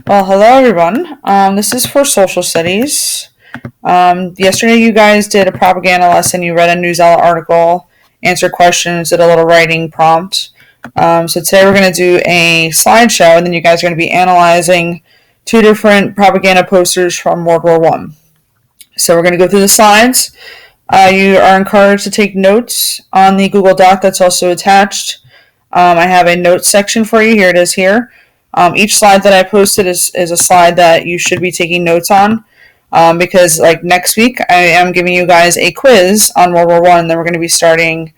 Well, hello everyone. This is for social studies. Yesterday you guys did a propaganda lesson. You read a Newsella article, answered questions, did a little writing prompt. So today we're going to do a slideshow, and then you guys are going to be analyzing two different propaganda posters from World War One. So we're going to go through the slides. You are encouraged to take notes on the Google Doc that's also attached. I have a notes section for you. Here it is here. Each slide that I posted is a slide that you should be taking notes on because like next week I am giving you guys a quiz on World War One. Then we're going to be starting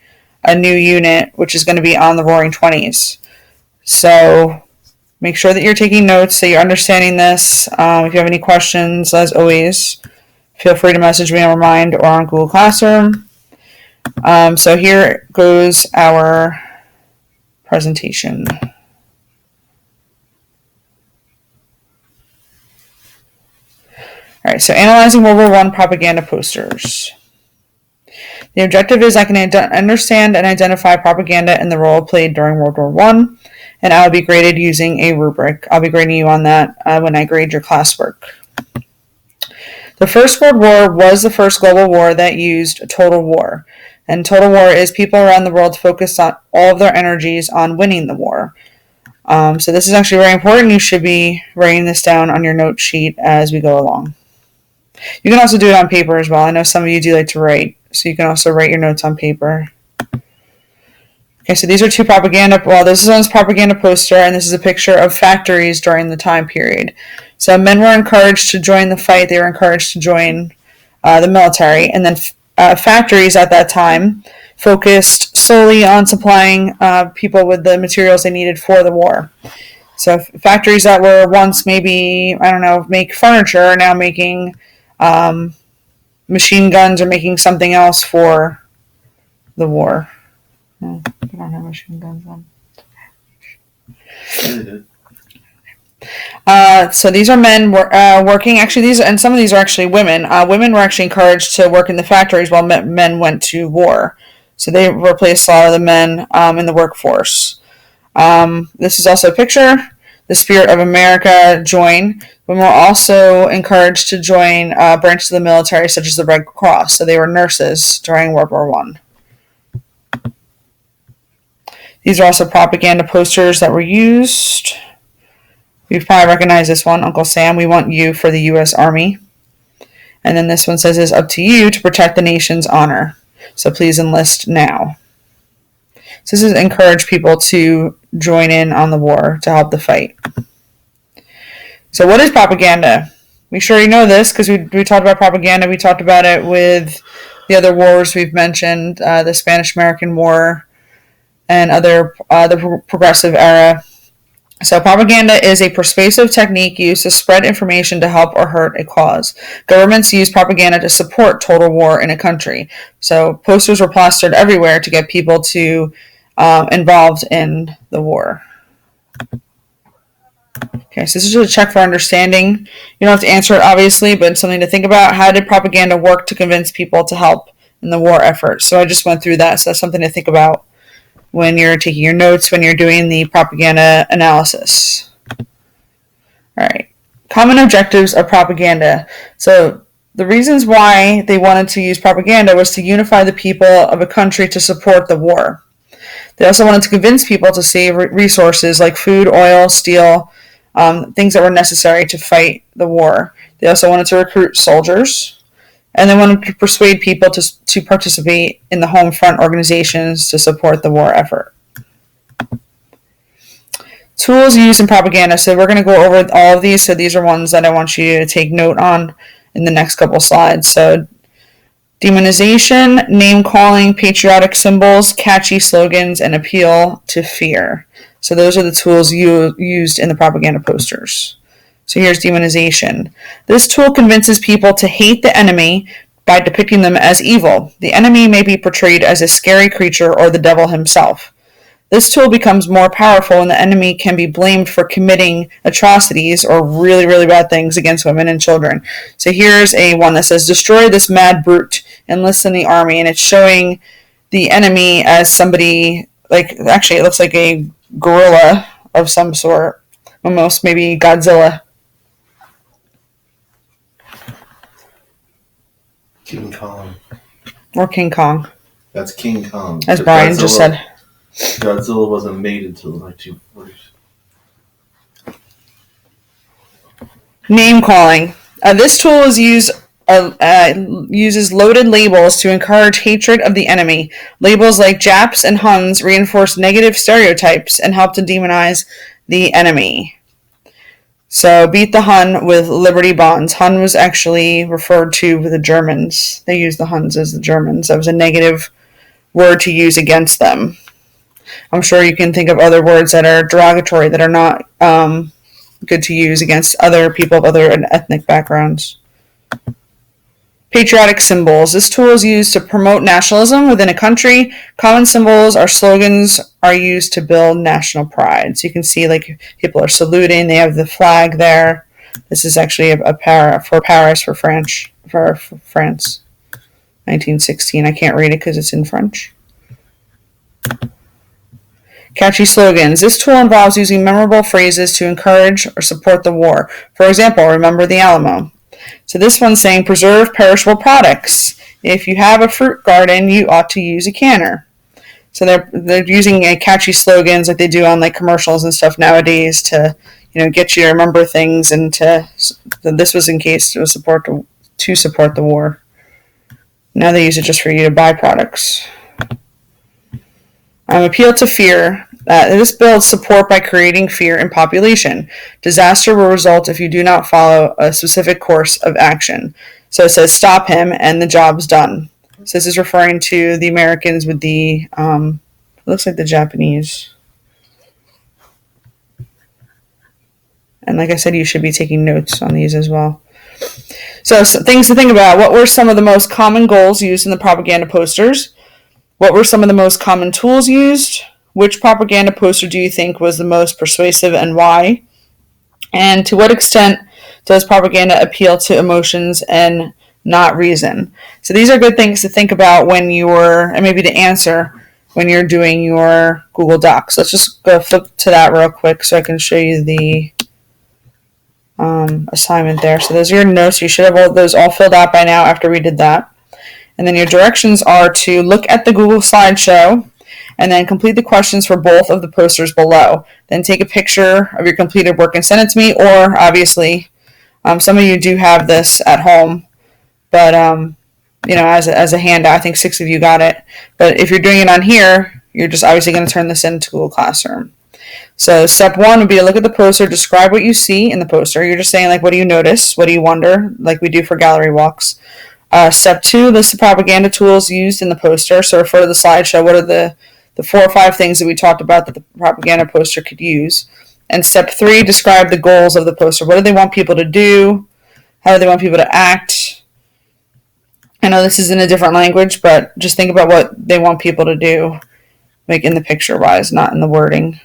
a new unit which is going to be on the Roaring Twenties. So make sure that you're taking notes so you're understanding this. If you have any questions, as always, feel free to message me on Remind or on Google Classroom. So here goes our presentation. All right, so analyzing World War I propaganda posters. The objective is I can understand and identify propaganda and the role played during World War I, and I will be graded using a rubric. I'll be grading you on that when I grade your classwork. The First World War was the first global war that used total war. And total war is people around the world focused on all of their energies on winning the war. So this is actually very important. You should be writing this down on your note sheet as we go along. You can also do it on paper as well. I know some of you do like to write, so you can also write your notes on paper. Okay, so these are two propaganda, well, this one's propaganda poster, and this is a picture of factories during the time period. So men were encouraged to join the fight. They were encouraged to join the military, and then factories at that time focused solely on supplying people with the materials they needed for the war. So factories that were once maybe, I don't know, make furniture are now making machine guns or making something else for the war. No, they don't have machine guns on. So these are men working. Actually, some of these are actually women. Women were actually encouraged to work in the factories while men went to war. So they replaced a lot of the men in the workforce. This is also a picture. The Spirit of America joined. Women were also encouraged to join branches of the military, such as the Red Cross. So they were nurses during World War I. These are also propaganda posters that were used. You've probably recognized this one, Uncle Sam, we want you for the U.S. Army. And then this one says, it's up to you to protect the nation's honor. So please enlist now. So this is encourage people to join in on the war to help the fight. So what is propaganda? Make sure you know this because we talked about propaganda. We talked about it with the other wars we've mentioned, the Spanish-American War and the Progressive Era. So propaganda is a persuasive technique used to spread information to help or hurt a cause. Governments use propaganda to support total war in a country. So posters were plastered everywhere to get people to involved in the war. Okay, so this is just a check for understanding. You don't have to answer it, obviously, but it's something to think about. How did propaganda work to convince people to help in the war effort? So I just went through that, so that's something to think about when you're taking your notes, when you're doing the propaganda analysis. All right. Common objectives of propaganda. So the reasons why they wanted to use propaganda was to unify the people of a country to support the war. They also wanted to convince people to save resources like food, oil, steel, things that were necessary to fight the war. They also wanted to recruit soldiers. And they wanted to persuade people to participate in the home front organizations to support the war effort. Tools used in propaganda. So we're going to go over all of these. So these are ones that I want you to take note on in the next couple slides. So demonization, name-calling, patriotic symbols, catchy slogans, and appeal to fear. So those are the tools used in the propaganda posters. So here's demonization. This tool convinces people to hate the enemy by depicting them as evil. The enemy may be portrayed as a scary creature or the devil himself. This tool becomes more powerful when the enemy can be blamed for committing atrocities or really, really bad things against women and children. So here's a one that says, destroy this mad brute, enlist in the army. And it's showing the enemy as somebody, like, actually it looks like a gorilla of some sort, almost maybe Godzilla. King Kong. Or King Kong. That's King Kong. As Brian just said. Godzilla wasn't made until the 1940s. Name calling. This tool is uses loaded labels to encourage hatred of the enemy. Labels like Japs and Huns reinforce negative stereotypes and help to demonize the enemy. So beat the Hun with Liberty Bonds. Hun was actually referred to with the Germans. They used the Huns as the Germans. That was a negative word to use against them. I'm sure you can think of other words that are derogatory that are not good to use against other people of other ethnic backgrounds. Patriotic symbols. This tool is used to promote nationalism within a country. Common symbols or slogans are used to build national pride. So you can see like people are saluting. They have the flag there. This is actually a for Paris for France. 1916. I can't read it because it's in French. Catchy slogans. This tool involves using memorable phrases to encourage or support the war. For example, remember the Alamo. So this one's saying preserve perishable products. If you have a fruit garden, you ought to use a canner. So they're using catchy slogans like they do on like commercials and stuff nowadays to get you to remember things, and this was in case to support the war. Now they use it just for you to buy products. Appeal to fear. This builds support by creating fear in population. Disaster will result if you do not follow a specific course of action. So it says stop him and the job's done. So this is referring to the Americans with the, it looks like the Japanese. And like I said, you should be taking notes on these as well. So things to think about. What were some of the most common goals used in the propaganda posters? What were some of the most common tools used? Which propaganda poster do you think was the most persuasive and why? And to what extent does propaganda appeal to emotions and not reason? So these are good things to think about when and maybe to answer when you're doing your Google Docs. Let's just go flip to that real quick so I can show you the assignment there. So those are your notes. You should have all those all filled out by now after we did that. And then your directions are to look at the Google slideshow and then complete the questions for both of the posters below. Then take a picture of your completed work and send it to me, or obviously, some of you do have this at home, but as a handout, I think 6 of you got it. But if you're doing it on here, you're just obviously going to turn this into Google Classroom. So step 1 would be to look at the poster, describe what you see in the poster. You're just saying like, what do you notice? What do you wonder? Like we do for gallery walks. Step 2, list the propaganda tools used in the poster. So refer to the slideshow. What are the 4 or 5 things that we talked about that the propaganda poster could use? And step 3, describe the goals of the poster. What do they want people to do? How do they want people to act? I know this is in a different language, but just think about what they want people to do, like in the picture-wise, not in the wording.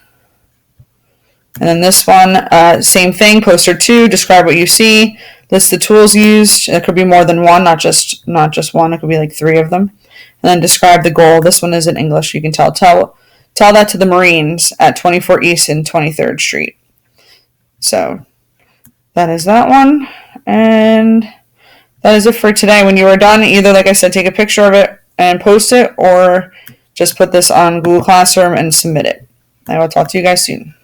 And then this one, same thing, poster 2, describe what you see. List the tools used. It could be more than one, not just one. It could be like 3 of them. And then describe the goal. This one is in English. You can tell that to the Marines at 24 East and 23rd Street. So that is that one. And that is it for today. When you are done, either, like I said, take a picture of it and post it, or just put this on Google Classroom and submit it. I will talk to you guys soon.